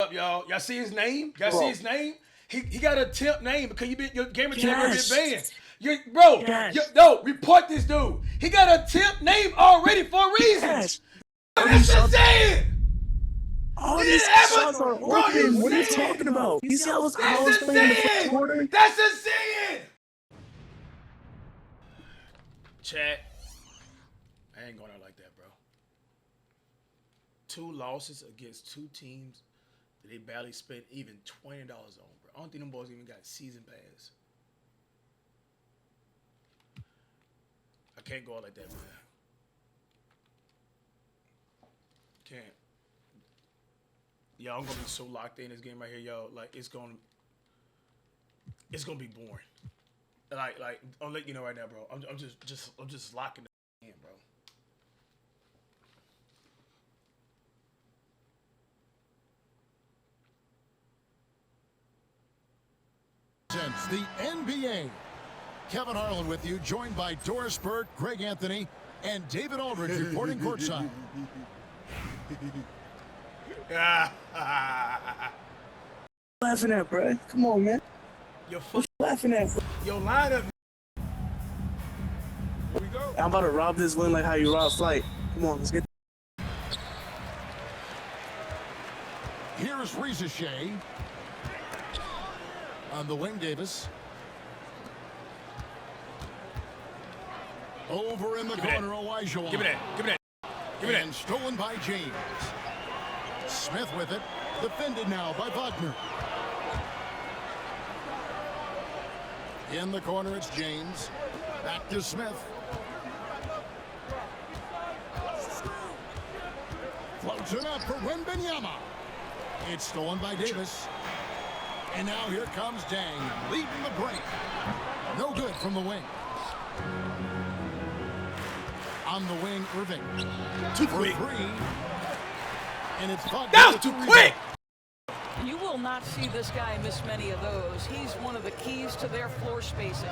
up, y'all. Y'all see his name? Y'all see his name? He got a temp name because your gamer tag been banned. No, report this dude. He got a temp name already for a reason. Yes. That's insane. All these shots are open. What are you talking about? You see how I was playing in the first quarter? That's insane. Chat. I ain't going out like that, bro. 2 losses against 2 teams that they barely spent even $20 on, bro. I don't think them boys even got season pass. I can't go out like that, man. Can't. Yo, I'm gonna be so locked in this game right here, yo. Like it's gonna be boring. Like I'll let you know right now, bro. I'm just locking the in, bro. Since the NBA. Kevin Harlan with you, joined by Doris Burke, Greg Anthony, and David Aldridge reporting courtside. Laughing at, bro. Come on, man. What you laughing at, bro? Yo, line up. Here we go. I'm about to rob this win like how you rob Flight. Come on, let's get. Here's Reza Shea. On the wing, Davis. Over in the corner, Olajuwon. Give me that. Give me that. Give me that. And stolen by James. Smith with it. Defended now by Wagner. In the corner, it's James. Back to Smith. Floats it up for Wembanyama. It's stolen by Davis. And now here comes Dang, leading the break. No good from the wing. On the wing, Irving. Too quick. 3. And it's Wagner. That was too quick. You will not see this guy miss many of those. He's one of the keys to their floor spacing.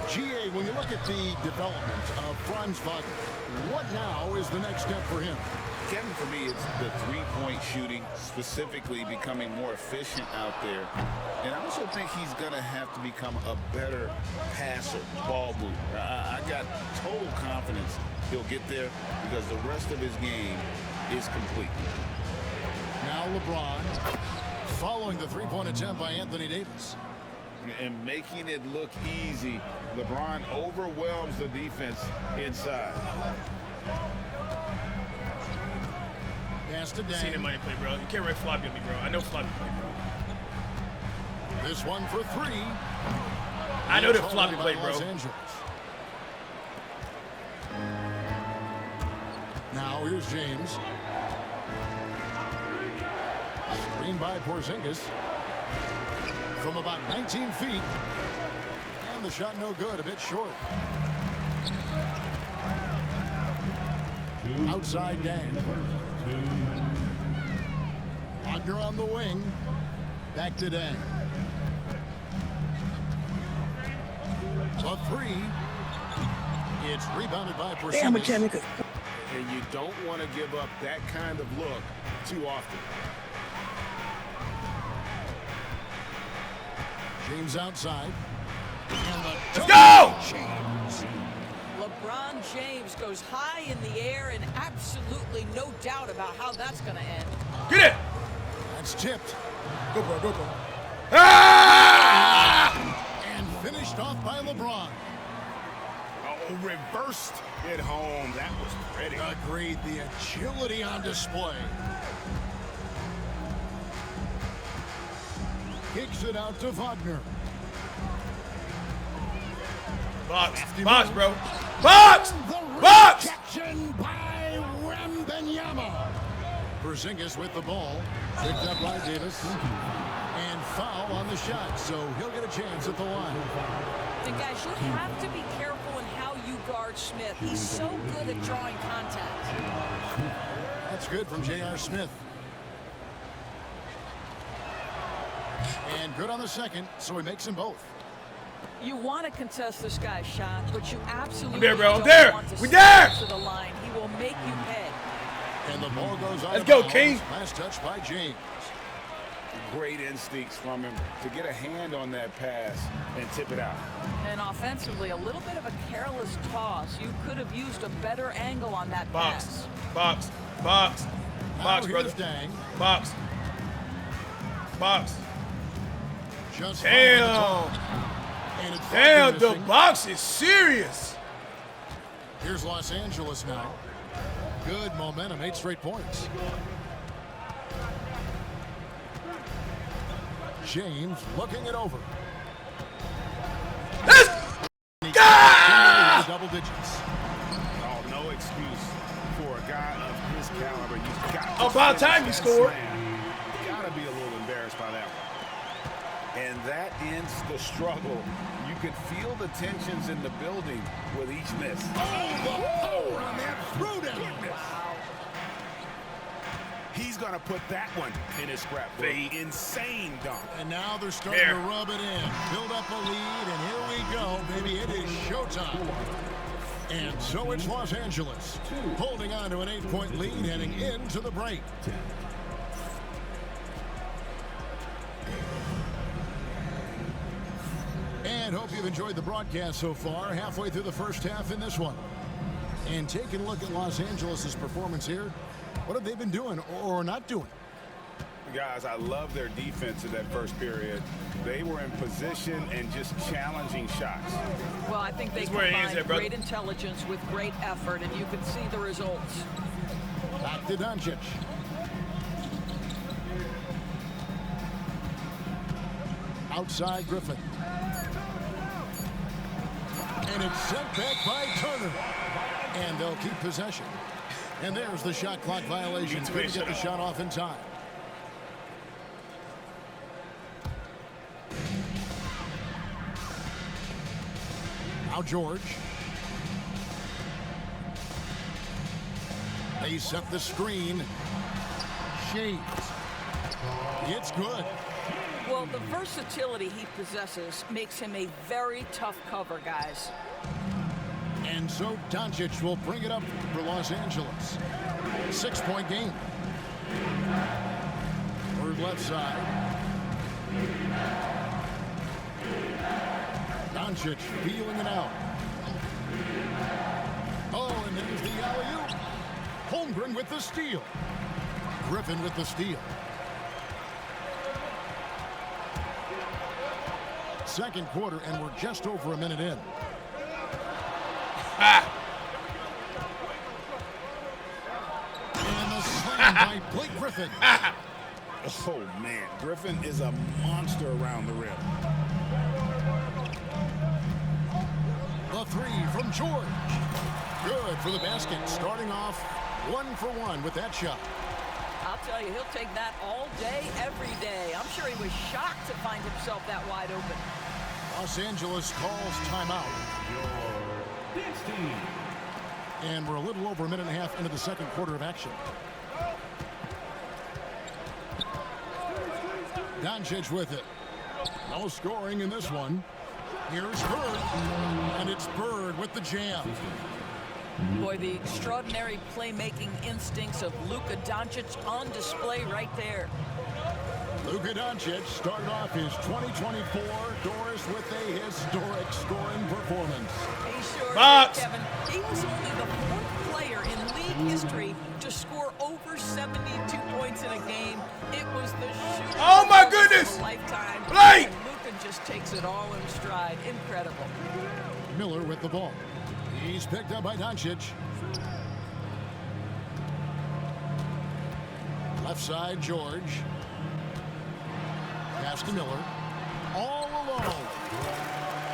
GA, when you look at the development of Franz Wagner, what now is the next step for him? Kevin, for me, it's the three-point shooting, specifically becoming more efficient out there. And I also think he's going to have to become a better passer, ball mover. I got total confidence he'll get there because the rest of his game is complete. Now LeBron, following the three-point attempt by Anthony Davis. And making it look easy, LeBron overwhelms the defense inside. Pass to Dan. Seen the money play, bro. You can't write floppy on me, bro. I know floppy play, bro. This one for 3. I know the floppy play, bro. Now here's James. Screen by Porzingis. From about 19 feet. And the shot no good, a bit short. Outside Dan. Wagner on the wing. Back to Dan. A 3. It's rebounded by Porzingis. Damn, Mechanica. And you don't want to give up that kind of look too often. James outside. Let's go! James. LeBron James goes high in the air, and absolutely no doubt about how that's going to end. Get it! That's tipped. Go, bro, go, bro. Ah! And finished off by LeBron. Oh, reversed it home. That was pretty. Agreed. The agility on display. Kicks it out to Wagner. Box, box, bro. Box! Box! Rejection by Wembanyama. Porzingis with the ball. Picked up by Davis. And foul on the shot, so he'll get a chance at the line. And guys, you have to be careful in how you guard Smith. He's so good at drawing contact. That's good from J.R. Smith. And good on the second, so he makes them both. You want to contest this guy's shot, but you absolutely I'm there, bro. I'm don't there. want to We send there. him to the line. He will make you pay. And the ball goes out. Let's go, King. Last touch by James. Great instincts from him to get a hand on that pass and tip it out. And offensively, a little bit of a careless toss. You could have used a better angle on that pass. Box, Now brother. here's Dang. Box. Just Damn. And it's Damn, the missing. box is serious. Here's Los Angeles now. Good momentum, 8 straight points. James looking it over. Let's go! Double digits. Oh, no excuse for a guy of his caliber. You've got to About time you finish that scored. slam. You got to be a little embarrassed by that one. And that ends the struggle. You could feel the tensions in the building with each miss. Oh, the power on that throwdown. He's going to put that one in his scrapbook. The insane dunk. And now they're starting There. to rub it in. Build up a lead, and here we go, baby. It is showtime. And so it's Los Angeles, holding on to an 8-point lead heading into the break. And hope you've enjoyed the broadcast so far, halfway through the first half in this one. And taking a look at Los Angeles' performance here, what have they been doing or not doing? Guys, I love their defense in that first period. They were in position and just challenging shots. Well, I think they That's where it is combined there, brother. great intelligence with great effort, and you can see the results. Back to Doncic. Outside Griffin. And it's sent back by Turner. And they'll keep possession. And there's the shot clock violation. Couldn't get the shot off in time. Now George. They set the screen. Shades. It's good. Well, the versatility he possesses makes him a very tough cover, guys. And so Doncic will bring it up for Los Angeles. 6-point game. Bird left side. Doncic feeling it out. Oh, and there's the alley-oop. Holmgren with the steal. Griffin with the steal. Second quarter, and we're just over a minute in. And the slam by Blake Griffin. Oh, man. Griffin is a monster around the rim. The three from George. Good for the basket. Starting off 1-for-1 with that shot. I'll tell you, he'll take that all day, every day. I'm sure he was shocked to find himself that wide open. Los Angeles calls timeout. And we're a little over a minute and a half into the second quarter of action. Doncic with it. No scoring in this one. Here's Bird. And it's Bird with the jam. Boy, the extraordinary playmaking instincts of Luka Doncic on display right there. Luka Doncic started off his 2024 Doris with a historic scoring performance. He sure Box. did, Kevin. He was only the 4th player in league history to score over 72 points in a game. It was the shooting Oh, my of goodness. a lifetime. Blake. And Luka just takes it all in stride. Incredible. Miller with the ball. He's picked up by Doncic. Left side, George. Pass to Miller. All alone.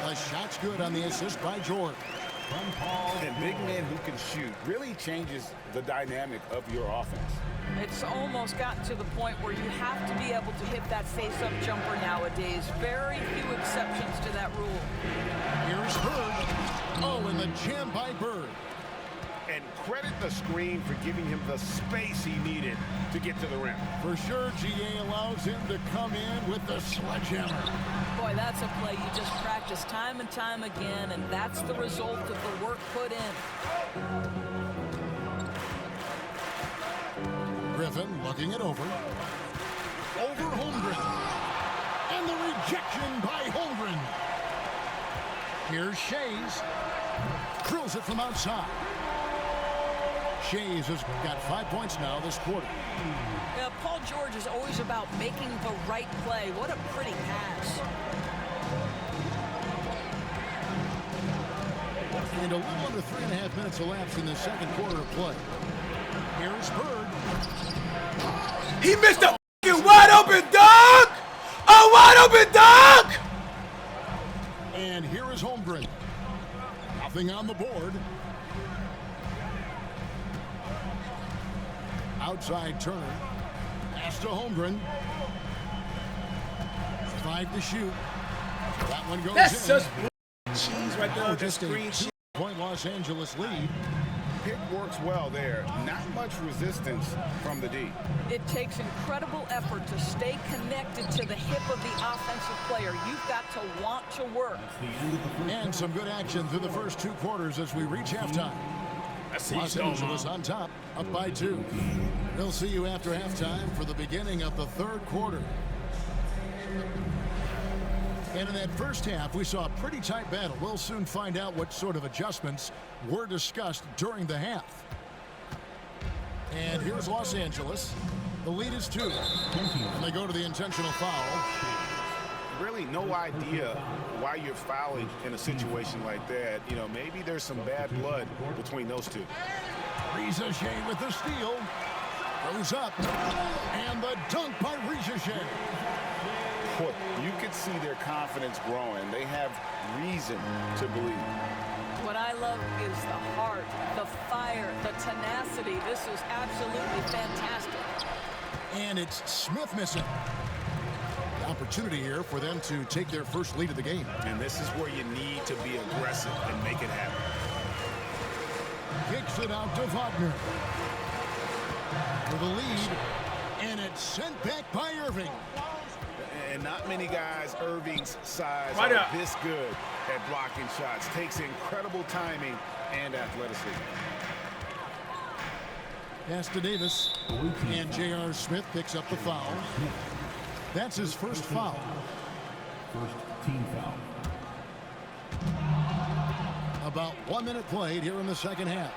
The shot's good on the assist by George. And big men who can shoot really changes the dynamic of your offense. It's almost gotten to the point where you have to be able to hit that face-up jumper nowadays. Very few exceptions to that rule. Here's Bird. Oh, and the jam by Bird. And credit the screen for giving him the space he needed to get to the rim. For sure, GA allows him to come in with the sledgehammer. Boy, that's a play you just practice time and time again, and that's the result of the work put in. Griffin looking it over. Over Holmgren. And the rejection by Holmgren. Here's Shays. Drills it from outside. Shays has got 5 points now this quarter. Paul George is always about making the right play. What a pretty pass. And a little under 3.5 minutes elapsed in the second quarter of play. Here's Bird. He missed a wide open dunk! A wide open dunk! And here is Holmgren. Nothing on the board. Outside Turner. Pass to Holmgren. 5 to shoot. That one goes That's in. just cheese right there on the Just a screen. 2-point Los Angeles lead. Pick works well there. Not much resistance from the D. It takes incredible effort to stay connected to the hip of the offensive player. You've got to want to work. And some good action through the first 2 quarters as we reach halftime. Los Angeles on top, up by 2. We'll see you after halftime for the beginning of the third quarter. And in that first half, we saw a pretty tight battle. We'll soon find out what sort of adjustments were discussed during the half. And here's Los Angeles. The lead is 2. And they go to the intentional foul. Really no idea why you're fouling in a situation like that. You know, maybe there's some bad blood between those two. Rizachet with the steal. Goes up. And the dunk by Rizachet. Boy, you could see their confidence growing. They have reason to believe. What I love is the heart, the fire, the tenacity. This is absolutely fantastic. And it's Smith missing. The opportunity here for them to take their first lead of the game. And this is where you need to be aggressive and make it happen. Kicks it out to Wagner. For the lead. And it's sent back by Irving. And not many guys Irving's size Right are up. this good at blocking shots. Takes incredible timing and athleticism. Pass to Davis. And J.R. Smith picks up the foul. That's his first foul. First team foul. About 1 minute played here in the second half.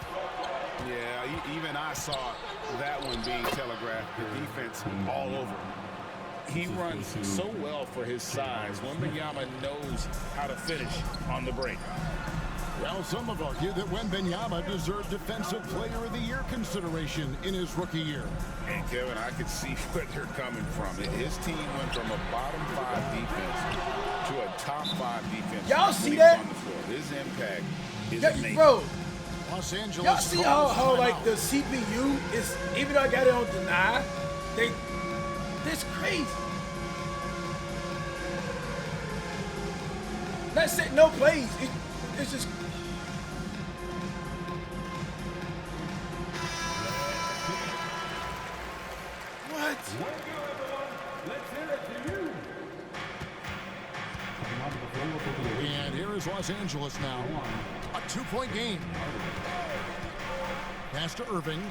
Yeah, even I saw that one being telegraphed. The defense all over. He runs so well for his size. Wembanyama knows how to finish on the break. Well, some have argued that Wembanyama deserved Defensive Player of the Year consideration in his rookie year. And Kevin, I could see where they're coming from. His team went from a bottom 5 defense to a top 5 defense. Y'all see when he was that? on the floor. His impact is Yeah, amazing. bro, Los Angeles. y'all see how like the CPU is, even though I got it on deny, this crazy. Not setting no plays. It's just. What? And here is Los Angeles now. A 2-point game. Pass to Irving.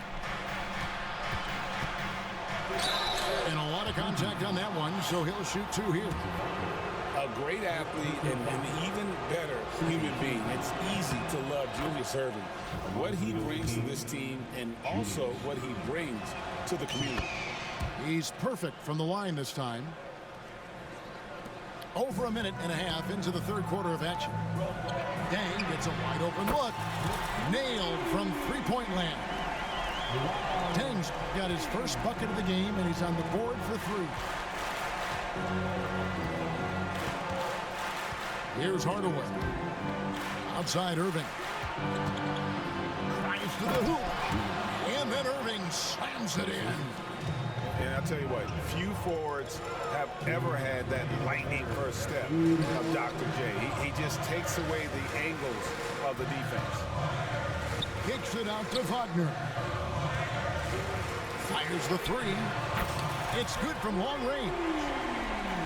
And a lot of contact on that one, so he'll shoot 2 here. A great athlete and an even better human being. It's easy to love Julius Irving. What he brings to this team and also what he brings to the community. He's perfect from the line this time. Over 1.5 minutes into the third quarter of action. Dang gets a wide open look. Nailed from 3-point land. Dang's got his first bucket of the game, and he's on the board for 3. Here's Hardaway. Outside Irving. Drives to the hoop. And then Irving slams it in. And I'll tell you what, few forwards have ever had that lightning first step of Dr. J. He just takes away the angles of the defense. Kicks it out to Wagner. Fires the 3. It's good from long range.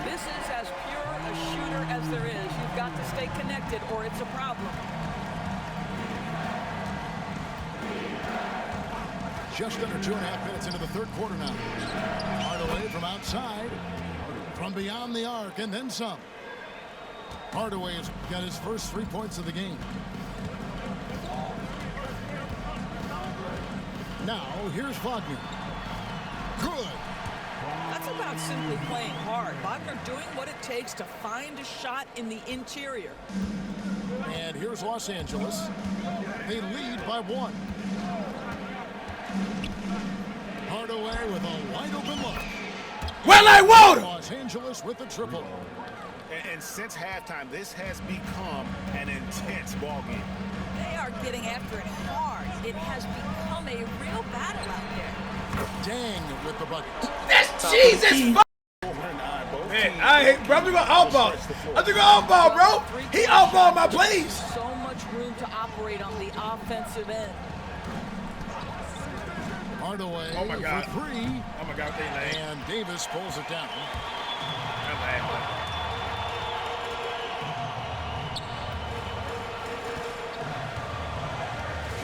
This is as pure a shooter as there is. You've got to stay connected or it's a problem. just under 2.5 minutes into the third quarter now. Hardaway from outside, from beyond the arc, and then some. Hardaway has got his first 3 points of the game. Now, here's Wagner. Good. That's about simply playing hard. Wagner doing what it takes to find a shot in the interior. And here's Los Angeles. They lead by 1. Hardaway with a wide open look. Well, I want him. Los Angeles with the triple. And since halftime, this has become an intense ball game. They are getting after it hard. It has become a real battle out there. Dang with the bucket. That's Jesus. Man, I hate, bro. I'm just gonna outball. I'm just gonna outball, bro. He outballed my plays. So much room to operate on the offensive end. Hardaway Oh my God. for 3. Oh my God, they lame. And Davis pulls it down. I'm laughing.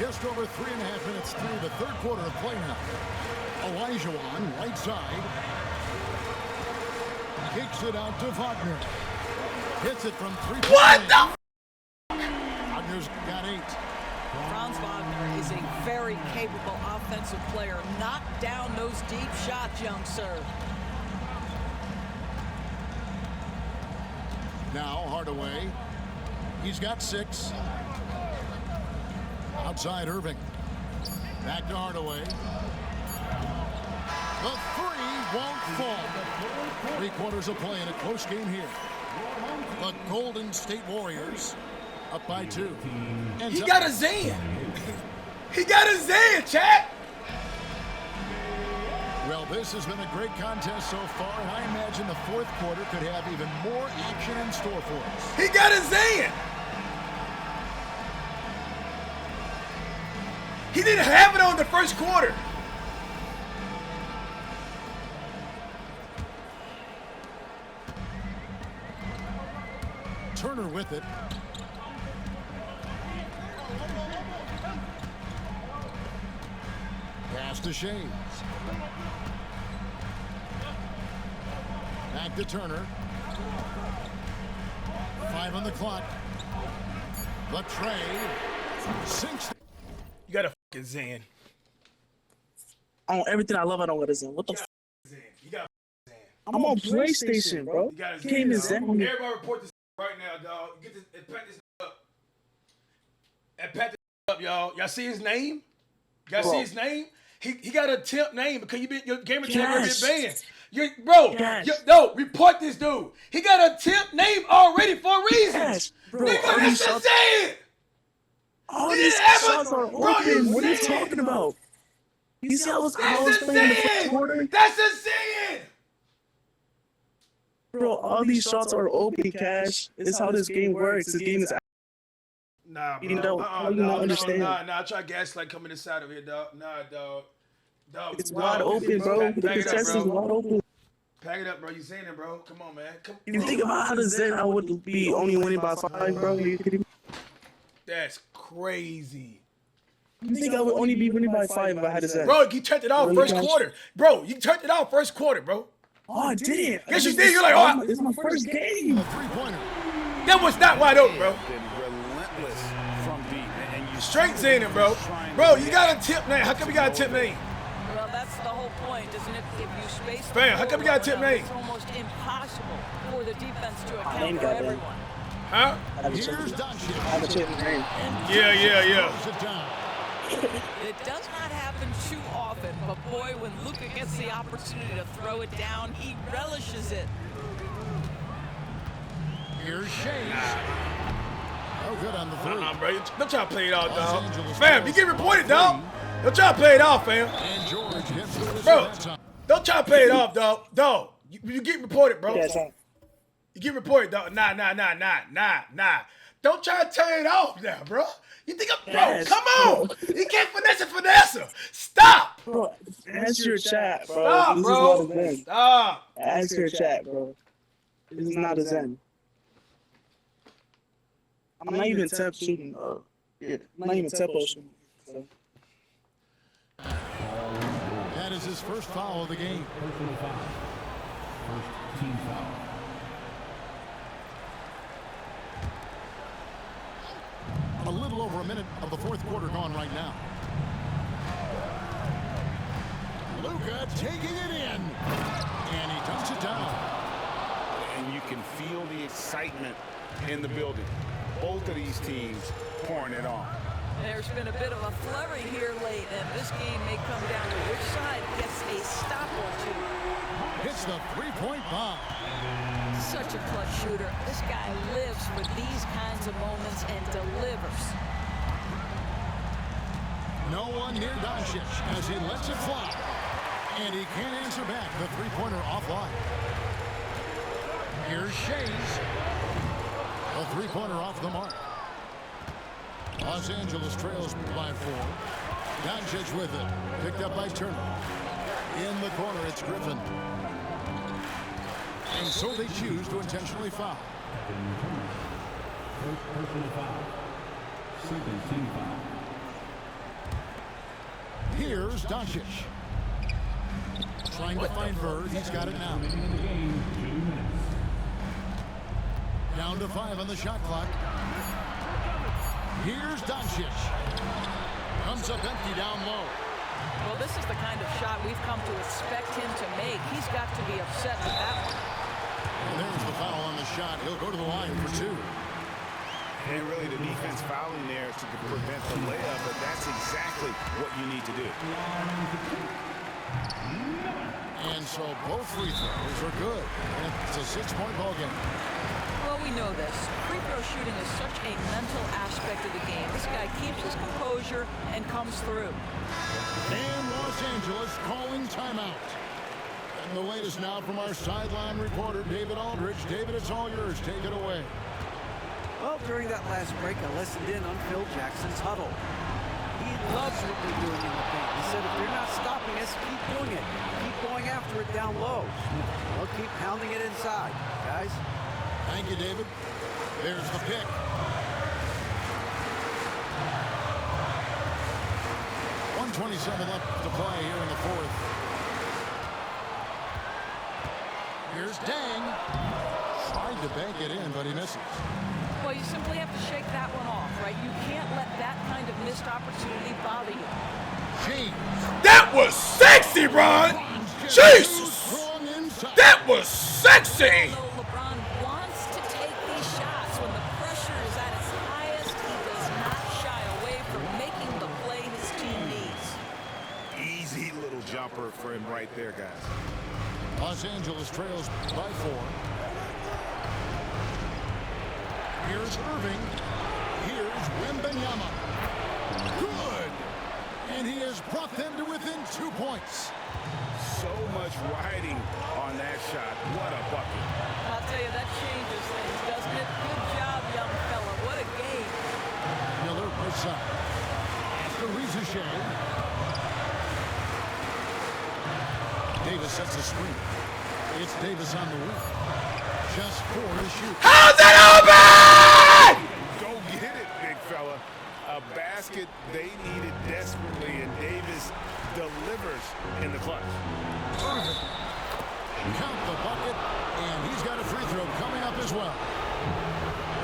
Just over 3.5 minutes through the third quarter of play now. Elijah on right side. Kicks it out to Wagner. Hits it from 3 What the? Wagner's got 8. Franz Wagner is a very capable offensive player. Knock down those deep shots, young sir. Now Hardaway. He's got 6. Outside Irving. Back to Hardaway. The 3 won't fall. 3 quarters of play in a close game here. The Golden State Warriors up by 2. He got a ZEN. He got a ZEN, chat. Well, this has been a great contest so far, and I imagine the fourth quarter could have even more action in store for us. He got a ZEN. He didn't have it on the first quarter. Turner with it. Pass to Shades. Back to Turner. 5 on the clock. The trade sinks. You got a fucking ZEN. On everything I love, I don't got a Zen. What the f? ZEN. You got a ZEN. I'm on PlayStation, bro. You got a Can't even ZEN. Zen. Everybody report this right now, dog. Get this and pat this up. And pat this up, y'all. Y'all see his name? Y'all see his name? He got a temp name because your gamer tag been banned. No, report this dude. He got a temp name already for a reason. Yes, bro. Nigga, that's a ZEN. All He these didn't have shots a- are bro, open. What are you ZEN. talking about? You see, I was That's a playing the first quarter. ZEN. That's a ZEN. Bro, all these shots are open, Cash. It's how this game works. This game is. Nah, bro. You don't- you don't understand. Nah. Try gaslight coming inside of here, dog. Nah, dog. It's wide open, bro. The Pack it contest up, is bro. wide open. Pack it up, bro. You saying it, bro. Come on, man. You think about how the Zen I would be only winning by 5, bro? You kidding me? That's crazy. You think I would only be winning by 5 if I had a Zen? Bro, you turned it off Really, first Cash? quarter. Bro, you turned it off first quarter, bro. Oh, I didn't. Yes, you did. You're like, oh, It's my first game. 3-pointer. that was not wide open, bro. Been relentless from deep, and you Straight Zenin, bro. Bro, you got a tip name. How come you got a tip name? Well, that's the whole point, isn't it? If you space the Fam, how come you got a tip floor name? It's almost impossible for the defense to name account for got that. everyone. Huh? I have a Here's chip. Doncic. I have a chip name. Yeah. Throws it down. It does not happen too often, but boy, when Luka gets the opportunity to throw it down, he relishes it. Here's Shades. Oh, good on the 3. Bro. Don't try to play it off, Los dog. Angeles Fam, you get reported, dog. Don't try to play it off, fam. And George gets the Bro, that time. don't try to play it off, dog. Dog, you get reported, bro. Yeah, son. You get reported, dog. Nah. Don't try to turn it off now, bro. You think I'm, bro, Yes, come on. bro. You can't finesse. Stop. Bro, ask your chat, bro. Stop, This bro. is not a Zen. Stop. Ask your chat, bro. This is not a Zen. I'm not even temp shooting. I'm not even tempo shooting. So. is his first foul of the game. Personal foul. First team foul. A little over a minute of the fourth quarter gone right now. Luka taking it in. And he dumps it down. And you can feel the excitement in the building. Both of these teams pouring it on. There's been a bit of a flurry here late, and this game may come down to which side gets a stop or two. Hits the three-point bomb. Such a clutch shooter. This guy lives for these kinds of moments and delivers. No one near Doncic as he lets it fly. And he can't answer back. The three-pointer offline. Here's Shays. A three-pointer off the mark. Los Angeles trails by 4. Doncic with it. Picked up by Turner. In the corner, it's Griffin. And so they choose to intentionally foul. First personal foul. Second team foul. Here's Doncic. Trying to find Bird. He's got it now. Remaining in the game, 2 minutes. Down to 5 on the shot clock. Here's Doncic. Comes up empty down low. Well, this is the kind of shot we've come to expect him to make. He's got to be upset with that one. And there's the foul on the shot. He'll go to the line for 2. And really the defense fouling there to prevent the layup, but that's exactly what you need to do. And so both free throws are good. And it's a 6-point ball game. Well, we know this. Free throw shooting is such a mental aspect of the game. This guy keeps his composure and comes through. And Los Angeles calling timeout. And the latest now from our sideline reporter, David Aldridge. David, it's all yours. Take it away. Well, during that last break, I listened in on Phil Jackson's huddle. He loves what we're doing in the paint. He said, if you're not stopping us, keep doing it. Keep going after it down low. We'll keep pounding it inside, guys. Thank you, David. There's the pick. 1:27 left to play here in the fourth. Here's Dang. Tried to bank it in, but he misses. Well, you simply have to shake that one off, right? You can't let that kind of missed opportunity bother you. James. That was sexy, Ron. Jesus. That was sexy. Although LeBron wants to take these shots when the pressure is at its highest, he does not shy away from making the play his team needs. Easy little jumper for him right there, guys. Los Angeles trails by 4. Here's Irving. Here's Wembanyama. Good. And he has brought them to within 2 points. So much riding on that shot. What a bucket. I'll tell you, that changes things, doesn't it? Good job, young fella. What a game. Miller right side. After Shea. Davis sets a screen. It's Davis on the wing. Just 4 to shoot. How's it open? Go get it, big fella. A basket they needed desperately, and Davis delivers in the clutch. Irving. Count the bucket, and he's got a free throw coming up as well.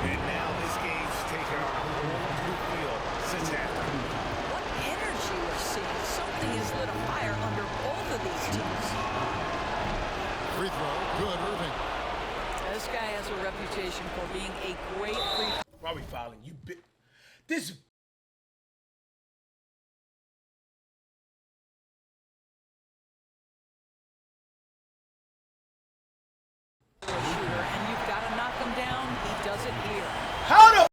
And now this game's taken on a whole new feel since halftime. What energy we're seeing. Something has lit a fire under both of these teams. Free throw, good, Irving. This guy has a reputation for being a great free throw. Why are we fouling? You bit. This. shooter, and you've got to knock him down. He does it here. How the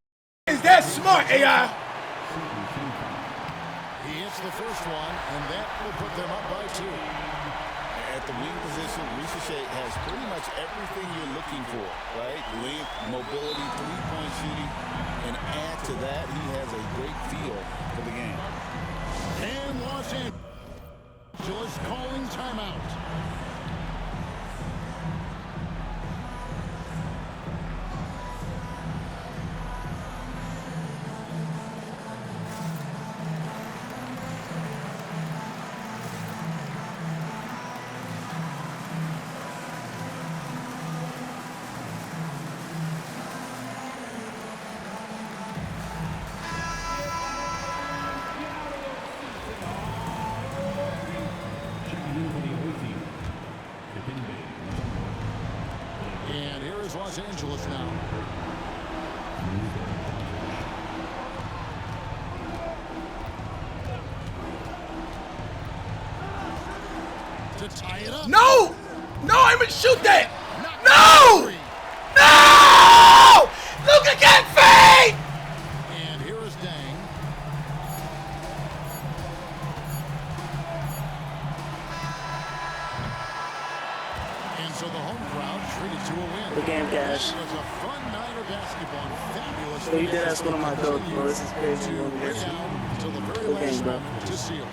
is that smart, AI? He hits the first one, and that will put them up by 2. At the wing position, Shea has pretty much everything you're looking for, right? Length, mobility, three-point shooting, and add to that, he has a great feel for the game. And Los Angeles calling timeout. And here is Los Angeles now. To tie it up. No! No, I even shoot that! No! No! Luka can't fade! And here is Dang. And so the home crowd treated to a win. The game, guys. It was a fun night of basketball. Fabulous. So you did ask one of my dogs, bro. This is crazy. Until the very last moment to seal.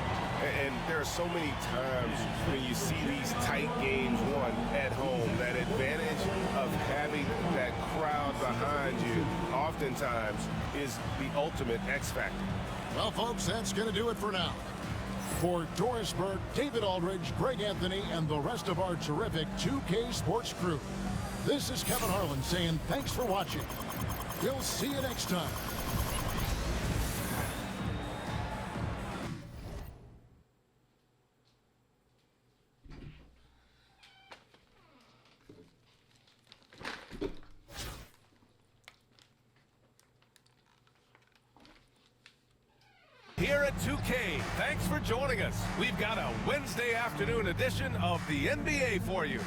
And there are so many times when you see these tight games won at home, that advantage of having that crowd behind you oftentimes is the ultimate X factor. Well, folks, that's going to do it for now. For Doris Burke, David Aldridge, Greg Anthony, and the rest of our terrific 2K Sports crew, this is Kevin Harlan saying thanks for watching. We'll see you next time. Here at 2K, thanks for joining us. We've got a Wednesday afternoon edition of the NBA for you.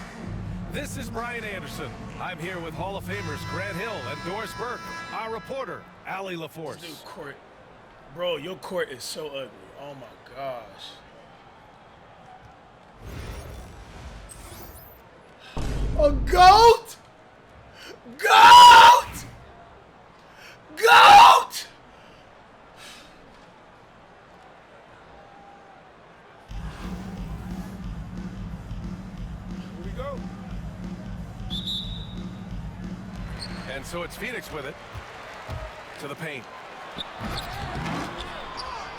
This is Brian Anderson. I'm here with Hall of Famers Grant Hill and Doris Burke, our reporter, Allie LaForce. Dude, court. Bro, your court is so ugly. Oh my gosh. A goat! Goat! Goat! Here we go. And so it's Phoenix with it. To the paint.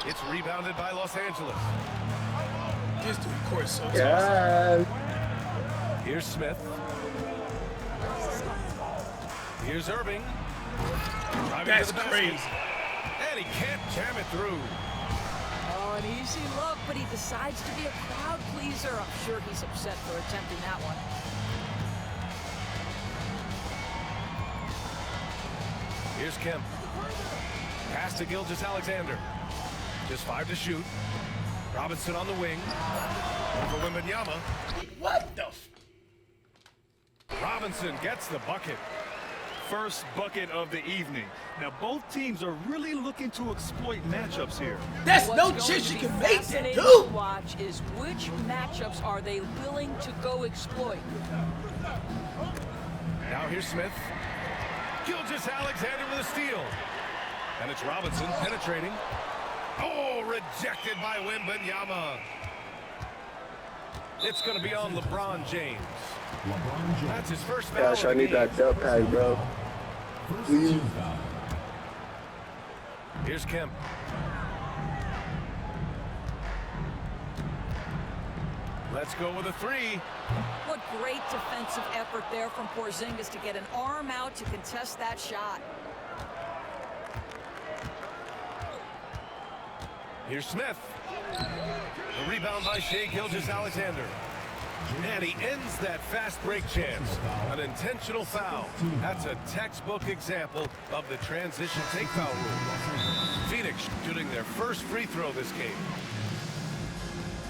It's rebounded by Los Angeles. This dude court is so tough. Yeah. Here's Smith. Here's Irving. Driving That's to the basket. crazy. And he can't jam it through. Oh, an easy look, but he decides to be a crowd pleaser. I'm sure he's upset for attempting that one. Here's Kemp. Pass to Gilgeous-Alexander. Just 5 to shoot. Robinson on the wing. Over Wembanyama. What the f? Robinson gets the bucket. First bucket of the evening. Now both teams are really looking to exploit matchups here. That's What's no going chance to you be can make that, fascinating dude. to watch is which matchups are they willing to go exploit. Now here's Smith. Gilgeous-Alexander with a steal. And it's Robinson penetrating. Oh, rejected by Wembanyama. It's going to be on LeBron James. That's his first foul. Gosh, I need that dub pack, bro. Please. Here's Kemp. Let's go with a 3. What great defensive effort there from Porzingis to get an arm out to contest that shot. Here's Smith. The rebound by Shai Gilgeous-Alexander. And he ends that fast break chance. An intentional foul. That's a textbook example of the transition take foul rule. Phoenix shooting their first free throw this game.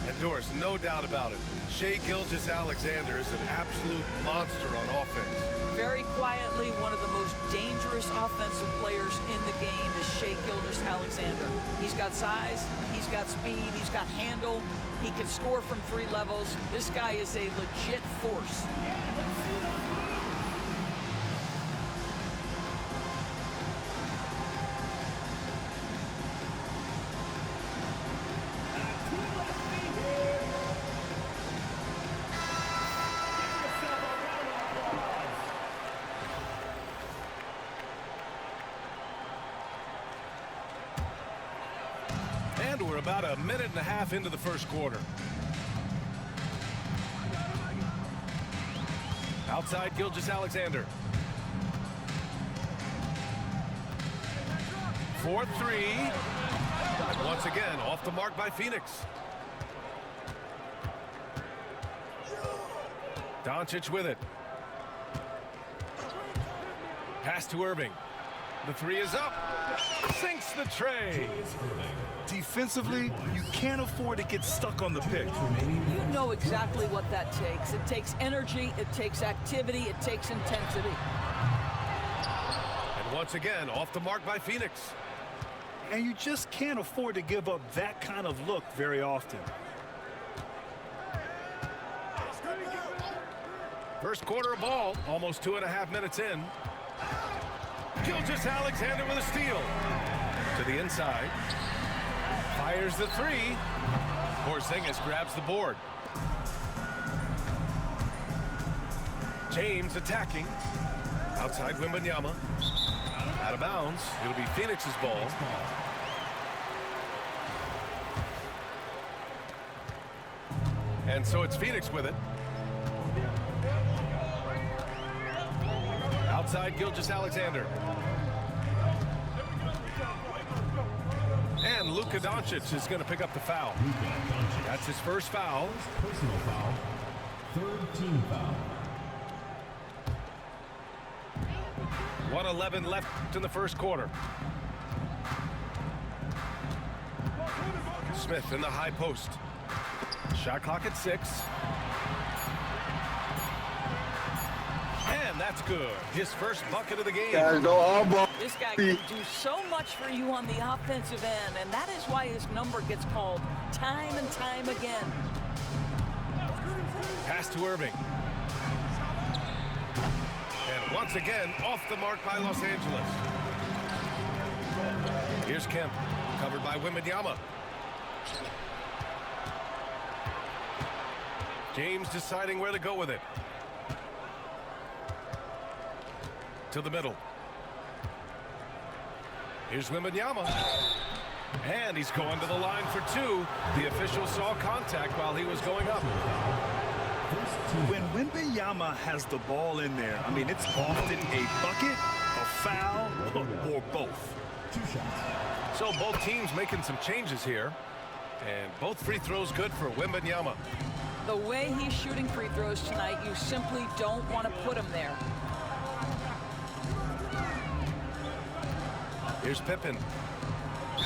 And Doris, no doubt about it, Shai Gilgeous-Alexander is an absolute monster on offense. Very quietly, one of the most dangerous offensive players in the game is Shai Gilgeous-Alexander. He's got size, he's got speed, he's got handle, he can score from 3 levels. This guy is a legit force. And we're about a minute and a half into the first quarter. Outside Gilgeous-Alexander. 4-3. And once again, off the mark by Phoenix. Doncic with it. Pass to Irving. The three is up. Sinks the tray. Defensively, you can't afford to get stuck on the pick. You know exactly what that takes. It takes energy, it takes activity, it takes intensity. And once again, off the mark by Phoenix. And you just can't afford to give up that kind of look very often. First quarter of ball, almost 2.5 minutes in. Gilgeous-Alexander with a steal. To the inside. Fires the three. Porzingis grabs the board. James attacking. Outside Wembanyama. Out of bounds. It'll be Phoenix's ball. And so it's Phoenix with it. Outside Gilgeous-Alexander. And Luka Doncic is going to pick up the foul. That's his first foul. Personal foul. Third team foul. 1:11 left in the first quarter. Smith in the high post. Shot clock at 6. And that's good. His first bucket of the game. This guy can do so much for you on the offensive end, and that is why his number gets called time and time again. Pass to Irving. And once again, off the mark by Los Angeles. Here's Kemp, covered by Wembanyama. James deciding where to go with it. To the middle. Here's Wembanyama. And he's going to the line for 2. The official saw contact while he was going up. When Wembanyama has the ball in there, I mean, it's often a bucket, a foul, or both. 2 shots. So both teams making some changes here. And both free throws good for Wembanyama. The way he's shooting free throws tonight, you simply don't want to put him there. Here's Pippen.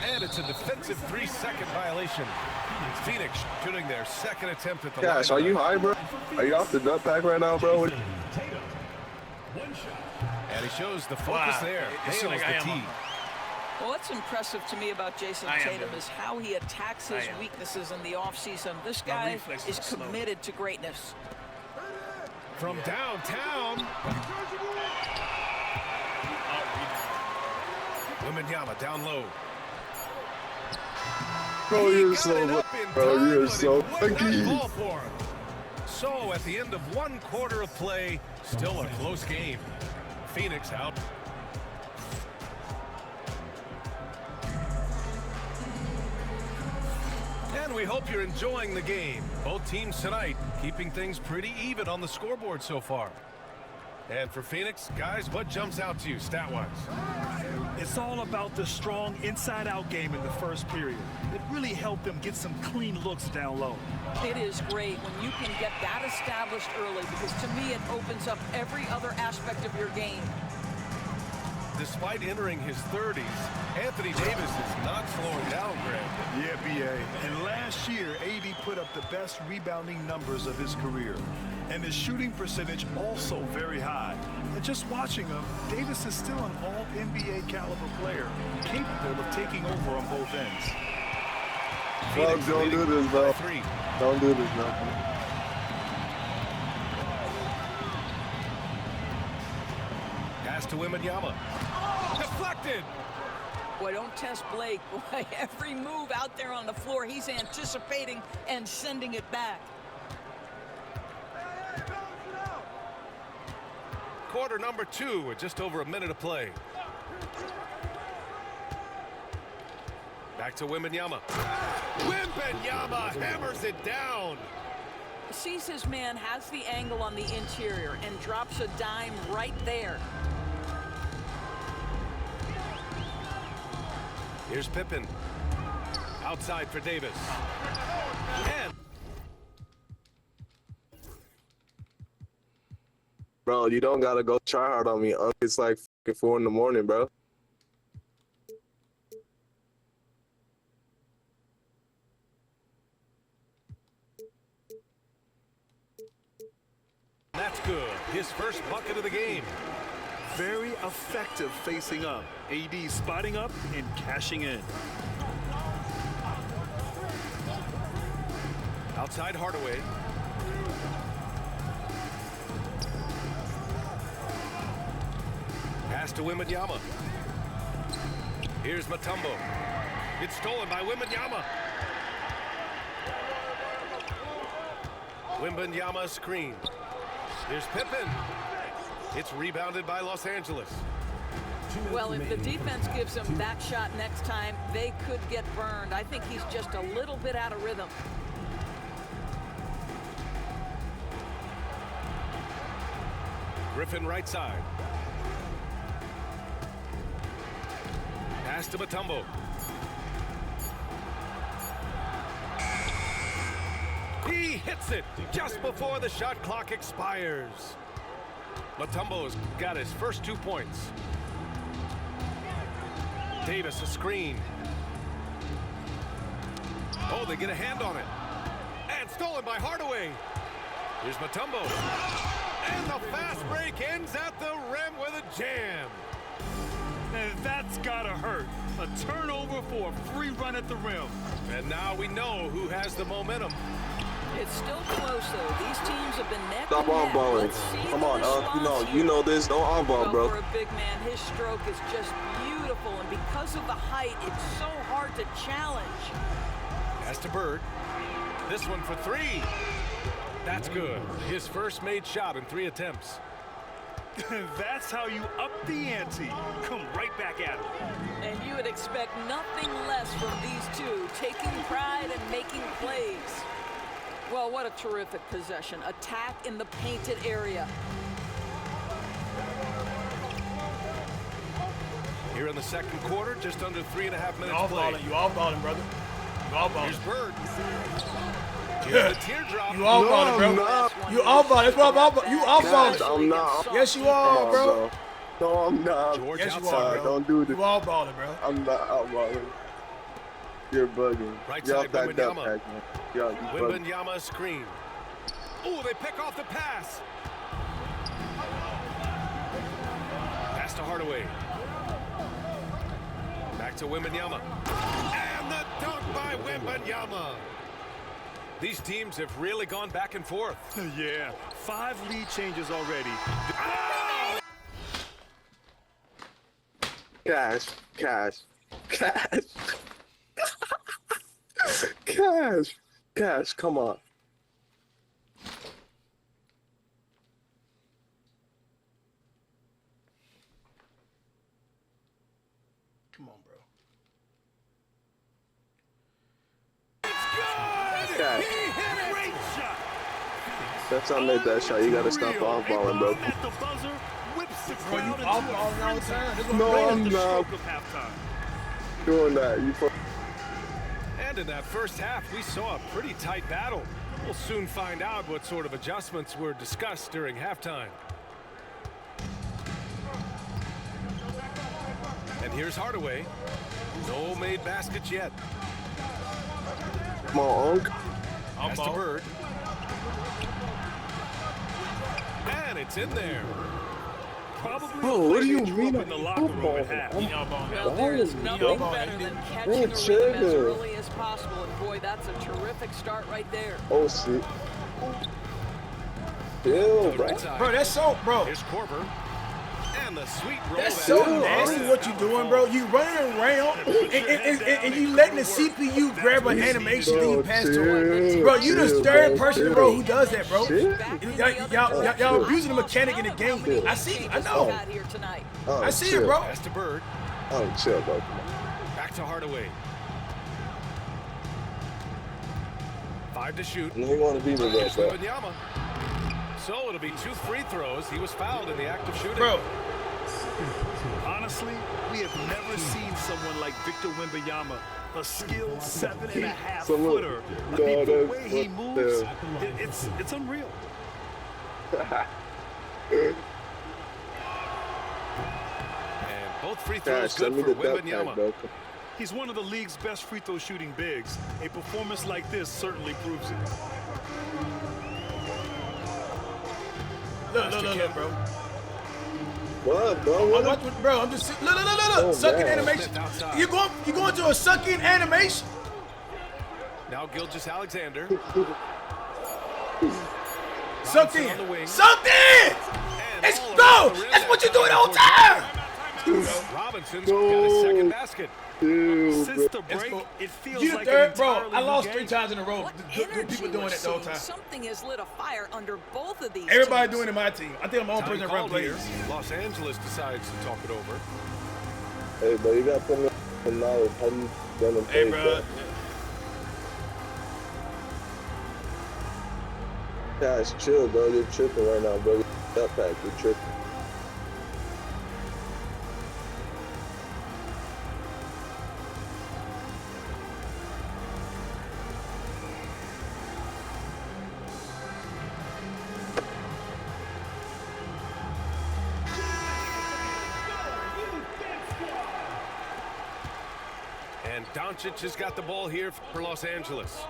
And it's a defensive 3-second violation. Phoenix shooting their second attempt at the line. Gosh, are you high, bro? Are you off the nut pack right now, bro? And he shows the focus there. Nails the tee. Well, what's impressive to me about Jason Tatum is how he attacks his weaknesses in the offseason. This guy is committed to greatness. From downtown. Wembanyama down low. Bro, you're so, bro, you're so funky. So at the end of 1 quarter of play, still a close game. Phoenix out. And we hope you're enjoying the game. Both teams tonight keeping things pretty even on the scoreboard so far. And for Phoenix, guys, what jumps out to you stat-wise? It's all about the strong inside-out game in the first period. It really helped them get some clean looks down low. It is great when you can get that established early, because to me it opens up every other aspect of your game. Despite entering his 30s, Anthony Davis is not slowing down, Greg. Yeah, B.A. And last year, AD put up the best rebounding numbers of his career. And his shooting percentage also very high. And just watching him, Davis is still an all-NBA caliber player, capable of taking over on both ends. Bro, don't do this, bro. Don't do this, bro. Pass to Wembanyama. Deflected. Boy, don't test Blake. Boy, every move out there on the floor, he's anticipating and sending it back. Quarter number 2 with just over a minute of play. Back to Wembanyama. Wembanyama hammers it down. Sees his man, has the angle on the interior, and drops a dime right there. Here's Pippen. Outside for Davis. And Bro, you don't gotta go try hard on me. It's like 4 in the morning, bro. That's good. His first bucket of the game. Very effective facing up. AD spotting up and cashing in. Outside Hardaway. Pass to Wembanyama. Here's Mutombo. It's stolen by Wembanyama. Wembanyama screen. Here's Pippen. It's rebounded by Los Angeles. Well, if the defense gives him that shot next time, they could get burned. I think he's just a little bit out of rhythm. Griffin right side. Pass to Mutombo. He hits it just before the shot clock expires. Mutombo's got his first 2 points. Davis a screen. Oh, they get a hand on it. And stolen by Hardaway. Here's Mutombo. And the fast break ends at the rim with a jam. And that's gotta hurt. A turnover for a free run at the rim. And now we know who has the momentum. It's still close, though. These teams have been neck Stop and on neck. balling. Let's see Come the on, response you know here. this. Don't on ball, Well, bro. for a big man, his stroke is just beautiful, and because of the height, it's so hard to challenge. Pass to Bird. This one for 3. That's good. His first made shot in 3 attempts. That's how you up the ante. Come right back at him. And you would expect nothing less from these two, taking pride and making plays. Well, what a terrific possession. Attack in the painted area. Here in the second quarter, just under 3.5 minutes You all played. balling. You all balling, brother. You all balling. Here's Bird. Here's the teardrop. You all balling, bro. You all balling. That's what I'm all balling. You all balling. I'm not. Yes, you Come are, on, bro. No, I'm not. George Yes, you outside. are, bro. Don't do this. You all balling, bro. I'm not outballing. You're bugging. Right Y'all side, backed up, Wembanyama. Pac-Man. Y'all, you bugging. Wembanyama screen. Oh, they pick off the pass. Pass to Hardaway. Back to Wembanyama. And the dunk by Wembanyama. These teams have really gone back and forth. Yeah, 5 lead changes already. Cash. Cash, come on. Come on, bro. Cash. He hit it. Great shot. That's how I made that shot. You gotta stop off balling, bro. At the buzzer, whips the Bro, you crowd all into a balling all the frenzy. time. This is what No, I'm I'm The not stroke of halftime. doing that. And in that first half, we saw a pretty tight battle. We'll soon find out what sort of adjustments were discussed during halftime. And here's Hardaway. No made baskets yet. Come on, Unc. Pass to Bird. And it's in there. Probably Bro, a what play do you they drew mean up in the locker room at half. Y'all balling. Well, there is nothing balling. better than catching Man, a rhythm chill. as early as possible. And boy, that's a terrific start right there. Oh, shit. Ew, bro. Right side. Bro, that's so, bro. Here's Korver. And the sweet roll. That's that so Ew, nasty bro. what you doing, bro. You running around and you letting the CPU grab an animation then you pass to it. Bro, you the third person, bro, who does that, bro. Y'all abusing the mechanic in the game. I see, I know. Here tonight. Oh, I see it, chill. bro. Pass to Bird. Oh, chill, bro. Come on. Back to Hardaway. 5 to shoot. You ain't want to be with Here's us, bro. Wembanyama. So it'll be 2 free throws. He was fouled in the act of shooting. Bro, Honestly, we have never seen someone like Victor Wembanyama, a skilled 7.5 So look, footer. I no, mean, the that's way he what moves, the- it's unreal. And both free throws good for Wembanyama. He's one of the league's best free throw shooting bigs. A performance like this certainly proves it. Look, bro. What, bro? Bro, I'm just look. Oh, sucking man. animation. You going to a sucking animation? Now Gilgeous-Alexander. Sucked in. Sucked in. Let's go. That's what you do the whole time. Robinson's got his second basket. Since the break, it feels like third, bro. I lost 3 times in a row. People doing it the whole time. Something has lit a fire under both of these. Everybody teams. doing it in my team. I think I'm the only person that run plays. Los Angeles decides to talk it over. Hey, bro, you got to put me in knowledge. How you gonna play, bro. Guys, chill, bro. You're tripping right now, bro. That pack, you're tripping. And Doncic has got the ball here for Los Angeles.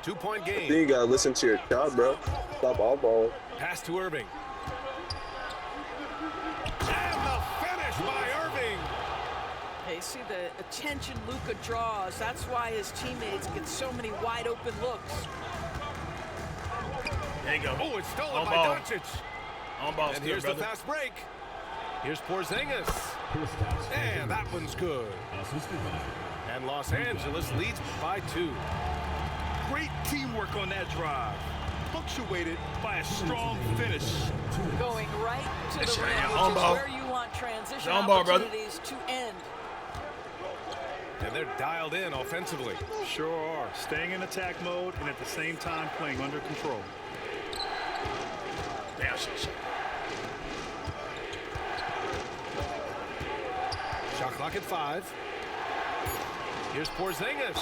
2-point game. Then you gotta listen to your shot, bro. Stop all balling. Pass to Irving. And the finish by Irving. Hey, see the attention Luka draws. That's why his teammates get so many wide open looks. There you go. Oh, it's stolen On by ball. Doncic. On ball. And here's the fast break. Here's Porzingis. And that one's good. And Los Angeles leads by 2. Great teamwork on that drive, punctuated by a strong finish. Going right to the rim, On which ball. is where you want transition On ball, brother. opportunities to end. And they're dialed in offensively. Sure are. Staying in attack mode and at the same time playing under control. Damn shit. Shot clock at 5. Here's Porzingis.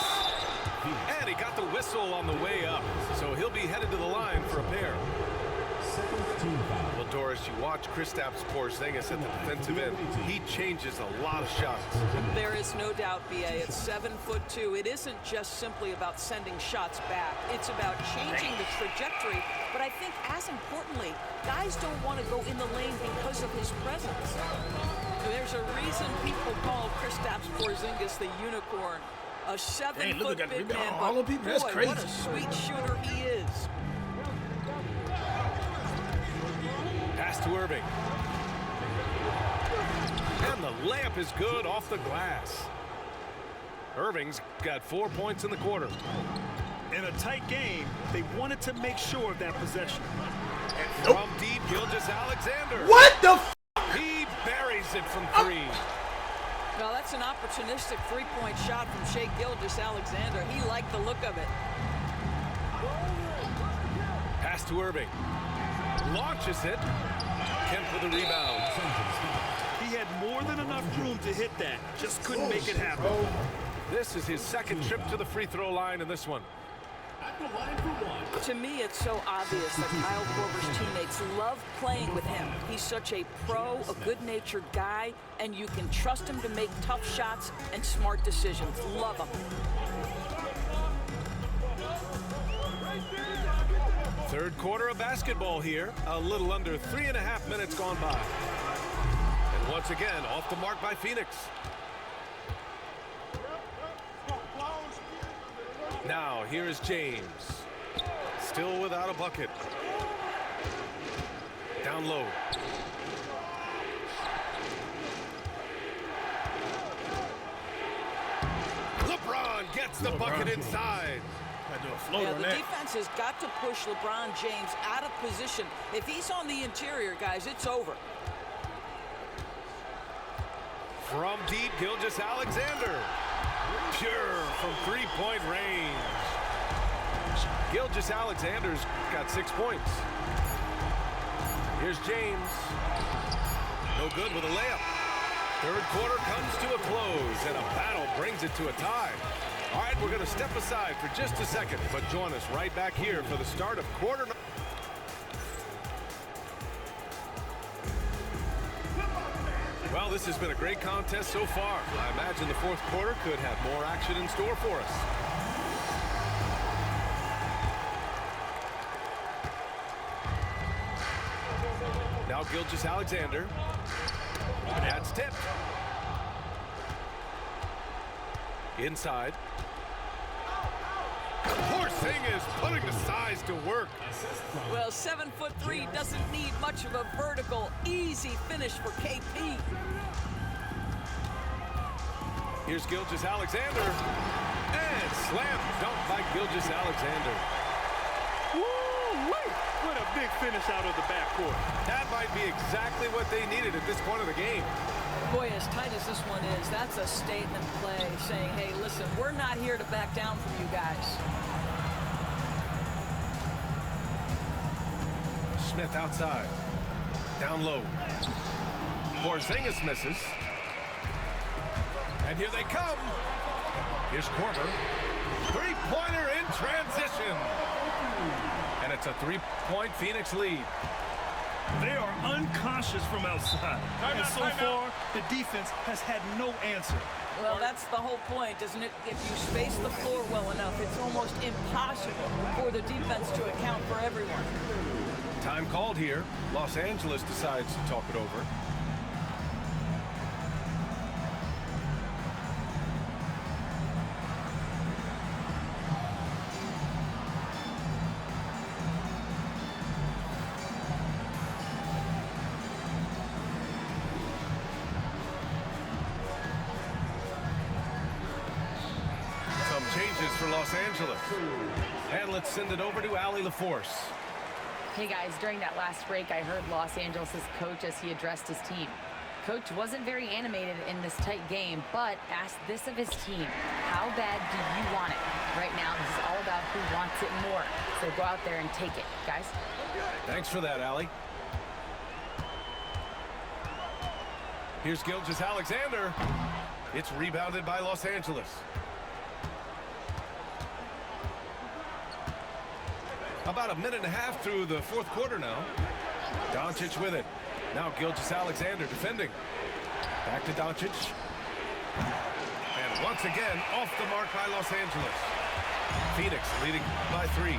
And he got the whistle on the way up, so he'll be headed to the line for a pair. Well, Doris, you watch Kristaps Porzingis at the defensive end. He changes a lot of shots. There is no doubt, B.A. At 7'2", it isn't just simply about sending shots back. It's about changing the trajectory. But I think, as importantly, guys don't want to go in the lane because of his presence. There's a reason people call Kristaps Porzingis the unicorn. A 7-foot big man, but boy, That's crazy. what a sweet shooter he is. Pass to Irving. And the layup is good off the glass. Irving's got 4 points in the quarter. In a tight game, they wanted to make sure of that possession. And from deep, Gilgeous-Alexander. What the f? He buries it from 3. Well, that's an opportunistic three-point shot from Shai Gilgeous-Alexander. He liked the look of it. Pass to Irving. Launches it. Kemp with the rebound. He had more than enough room to hit that. Just couldn't make it happen. This is his second trip to the free throw line in this one. To me, it's so obvious that Kyle Korver's teammates love playing with him. He's such a pro, a good-natured guy, and you can trust him to make tough shots and smart decisions. Love him. Third quarter of basketball here. A little under 3.5 minutes gone by. And once again, off the mark by Phoenix. Now, here is James. Still without a bucket. Down low. LeBron gets the bucket inside. Yeah, the defense has got to push LeBron James out of position. If he's on the interior, guys, it's over. From deep, Gilgeous-Alexander. Pure from three-point range. Gilgeous-Alexander's got 6 points. Here's James. No good with a layup. Third quarter comes to a close, and a battle brings it to a tie. All right, we're going to step aside for just a second, but join us right back here for the start of quarter. this has been a great contest so far. I imagine the fourth quarter could have more action in store for us. Now Gilgeous-Alexander. That's tipped. Inside. Porzingis is putting the size to work. Well, 7'3" doesn't need much of a vertical, easy finish for KP. Here's Gilgeous-Alexander. And slam dunk by Gilgeous-Alexander. Woo-wee! What a big finish out of the backcourt. That might be exactly what they needed at this point of the game. Boy, as tight as this one is, that's a statement play saying, hey, listen, we're not here to back down from you guys. Smith outside. Down low. Porzingis misses. And here they come. Here's Korver. Three-pointer in transition. And it's a three-point Phoenix lead. They are unconscious from outside. And so far, the defense has had no answer. Well, that's the whole point, isn't it? If you space the floor well enough, it's almost impossible for the defense to account for everyone. Time called here. Los Angeles decides to talk it over. Changes for Los Angeles. And let's send it over to Allie LaForce. Hey guys, during that last break, I heard Los Angeles' coach as he addressed his team. Coach wasn't very animated in this tight game, but asked this of his team: how bad do you want it? Right now, this is all about who wants it more. So go out there and take it, guys. Thanks for that, Allie. Here's Gilgeous-Alexander. It's rebounded by Los Angeles. About a minute and a half through the fourth quarter now. Doncic with it. Now Gilgeous-Alexander defending. Back to Doncic. And once again, off the mark by Los Angeles. Phoenix leading by 3.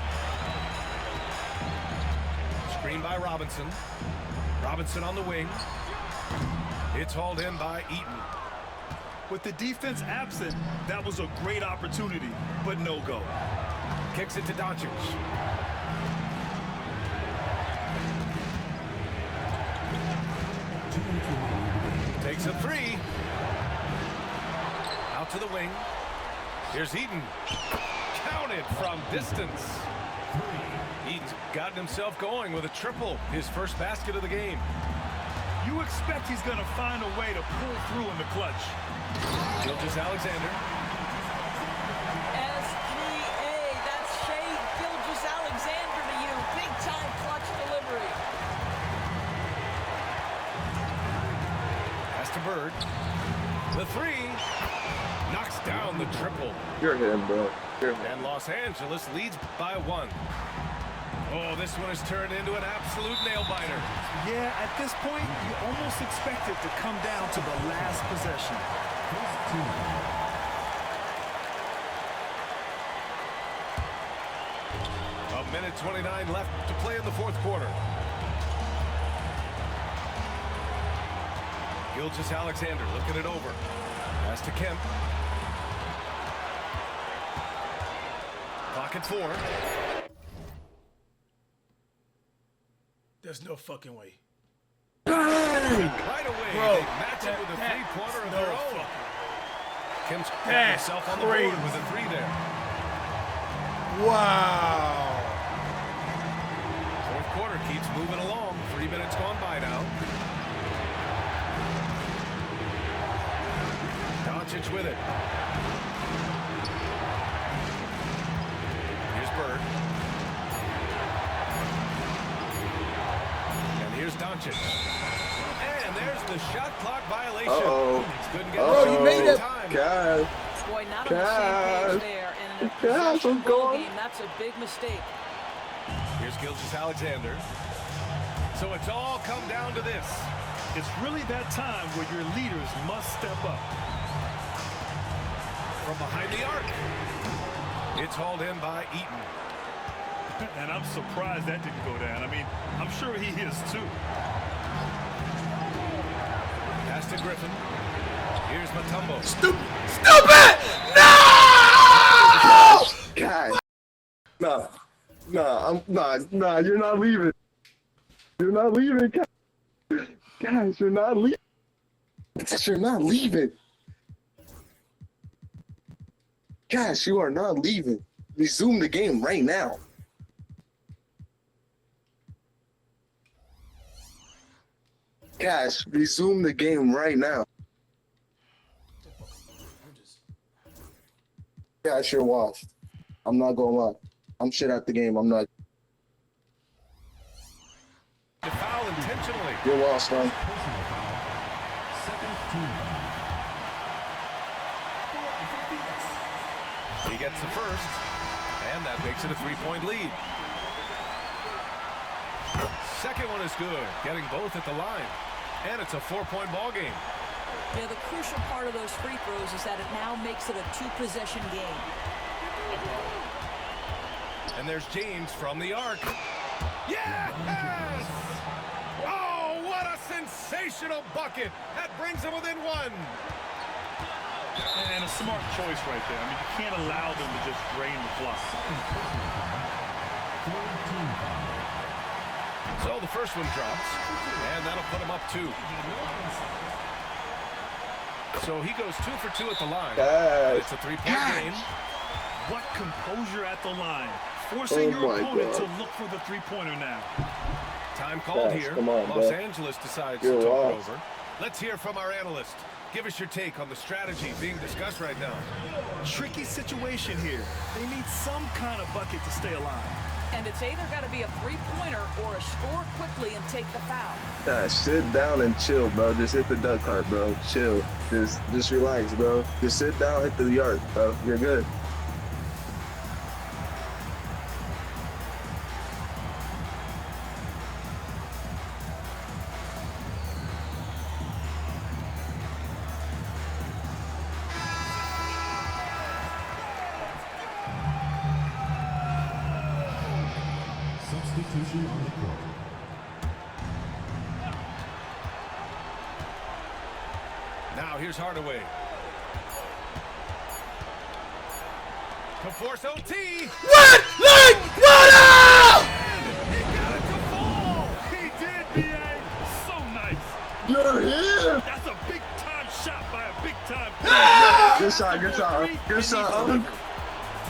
Screen by Robinson. Robinson on the wing. It's hauled in by Eaton. With the defense absent, that was a great opportunity, but no go. Kicks it to Doncic. Takes a 3. Out to the wing. Here's Eaton. Counted from distance. Eaton's gotten himself going with a triple. His first basket of the game. You expect he's going to find a way to pull through in the clutch. Gilgeous-Alexander. SGA, that's Shai Gilgeous-Alexander to you. Big time clutch delivery. Pass to Bird. The 3. Knocks down the triple. You're him, bro. You're him. And Los Angeles leads by 1. Oh, this one has turned into an absolute nail-biter. Yeah, at this point, you almost expect it to come down to the last possession. A minute 29 left to play in the fourth quarter. Gilgeous-Alexander looking it over. Pass to Kemp. Clock at 4. There's no fucking way. Right away, Bro, they match it with a three-pointer of their own. Kemp's got That's himself on the crazy. board with a 3 there. Wow. Fourth quarter keeps moving along. 3 minutes gone by now. Doncic with it. Here's Bird. And here's Doncic. And there's the shot clock violation. Uh-oh. Couldn't get Uh-oh. it You made it. time. Guys. Boy, not on the same page there. And in a Guys, possession I'm ball going. game, that's a big mistake. Here's Gilgeous-Alexander. So it's all come down to this. It's really that time where your leaders must step up. From behind the arc. It's hauled in by Eaton. And I'm surprised that didn't go down. I mean, I'm sure he is too. Pass to Griffin. Here's Mutombo. Stupid! No! Nah, you're not leaving. You're not leaving, guys, you're not leaving. You're not leaving. Guys, you are not leaving. Resume the game right now. Guys, resume the game right now. Guys, you're washed. I'm not gonna lie. I'm shit at the game. I'm not. To foul intentionally. You're washed, man. He gets the first, and that makes it a 3-point lead. Second one is good, getting both at the line. And it's a 4-point ball game. Yeah, the crucial part of those free throws is that it now makes it a 2-possession game. And there's James from the arc. Yes! Oh, what a sensational bucket. That brings him within one. And a smart choice right there. I mean, you can't allow them to just drain the clock. So the first one drops, and that'll put him up 2. So he goes 2 for 2 at the line. It's a 3-point game. What composure at the line. Forcing your opponent to look for the three-pointer now. Time called here. Come on, Los bro. Angeles decides You're to talk it lost. over. Let's hear from our analyst. Give us your take on the strategy being discussed right now. Tricky situation here. They need some kind of bucket to stay alive. And it's either got to be a three-pointer or a score quickly and take the foul. Guys, sit down and chill, bro. Just hit the duck cart, bro. Chill. Just relax, bro. Just sit down, hit the yard, bro. You're good. Substitution on the court. Now here's Hardaway. To force OT. What? Like, what up? He got it to fall. He did, B.A. So nice. You're here. That's a big-time shot by a big-time player. Ah! Good shot, good shot. Good shot.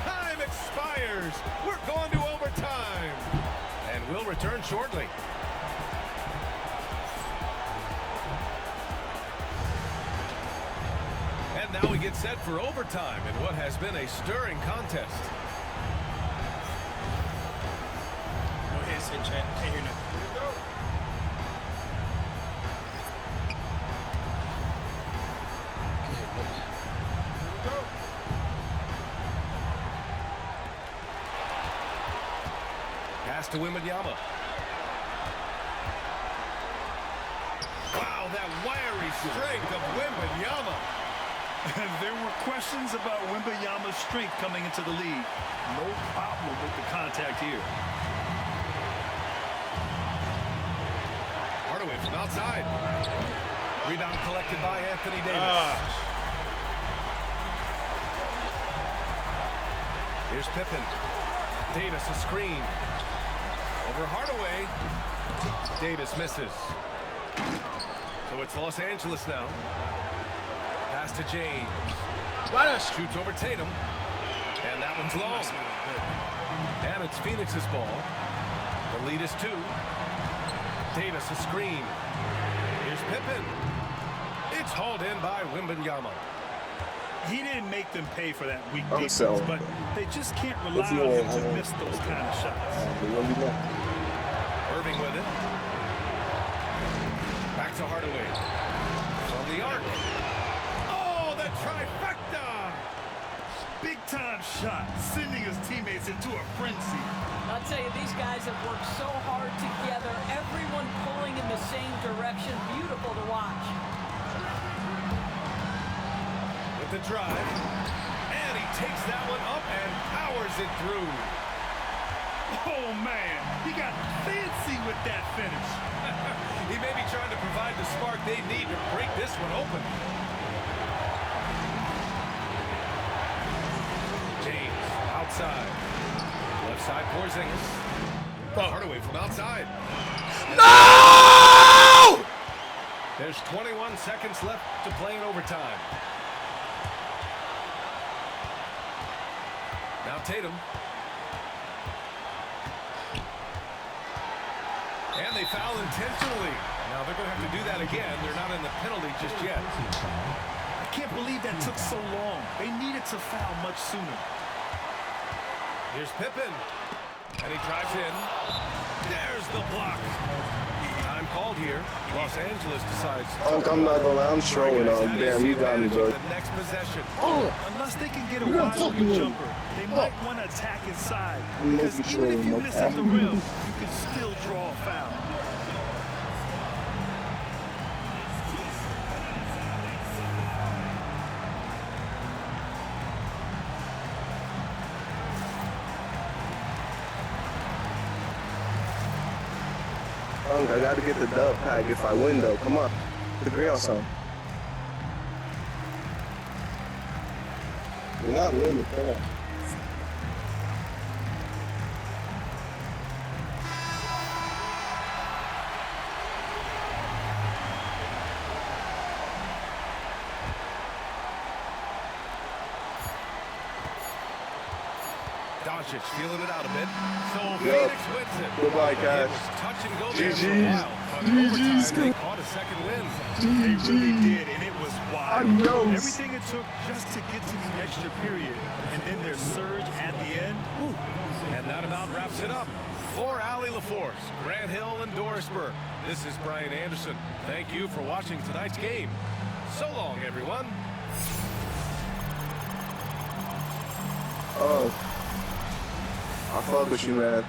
Time expires. We're going to overtime. And we'll return shortly. And now we get set for overtime in what has been a stirring contest. No headset, chat. Can't hear nothing. Pass to Wembanyama. Wow, that wiry strength of Wembanyama. And there were questions about Wembanyama's strength coming into the league. No problem with the contact here. Hardaway from outside. Rebound collected by Anthony Davis. Here's Pippen. Davis a screen. Over Hardaway. Davis misses. So it's Los Angeles now. Pass to James. Shoots over Tatum. And that one's long. And it's Phoenix's ball. The lead is 2. Davis a screen. Here's Pippen. It's hauled in by Wembanyama. He didn't make them pay for that weak I'm defense, selling. but they just can't rely on him to miss those kind of shots. Irving with it. Back to Hardaway. From the arc. Oh, the trifecta! Big-time shot, sending his teammates into a frenzy. I'll tell you, these guys have worked so hard together. Everyone pulling in the same direction. Beautiful with the drive. And he takes that one up and powers it through. Oh, man. He got fancy with that finish. He may be trying to provide the spark they need to break this one open. James, outside. Left side, Porzingis. Hardaway from outside. No! There's 21 seconds left to play in overtime. Now Tatum. And they foul intentionally. Now they're going to have to do that again. They're not in the penalty just yet. I can't believe that took so long. They needed to foul much sooner. Here's Pippen. And he drives in. There's the block. Time called here. Los Angeles decides. I'm not gonna lie, I'm trolling on. Damn, you got me, bro. The next possession. Unless they can get a wide open jumper, they might want to attack inside. Because even if you miss at the rim, you can still draw a foul. I got to get the dub pack if I win, though. Come on. Agree on something. We're not winning, come on. Doncic feeling it out a bit. So Yep. Phoenix wins it. Goodbye, It guys. was touch and go there for a GG's. while. But in overtime, GG's. they caught a second win. They really did, and it was wild. Adios. Everything it took just to get to the extra period, and then their surge at the end. Whew. And that about wraps it up. For Allie LaForce, Grant Hill, and Dorisburg, this is Brian Anderson. Thank you for watching tonight's game. So long, everyone. Oh. I fuck with you, man.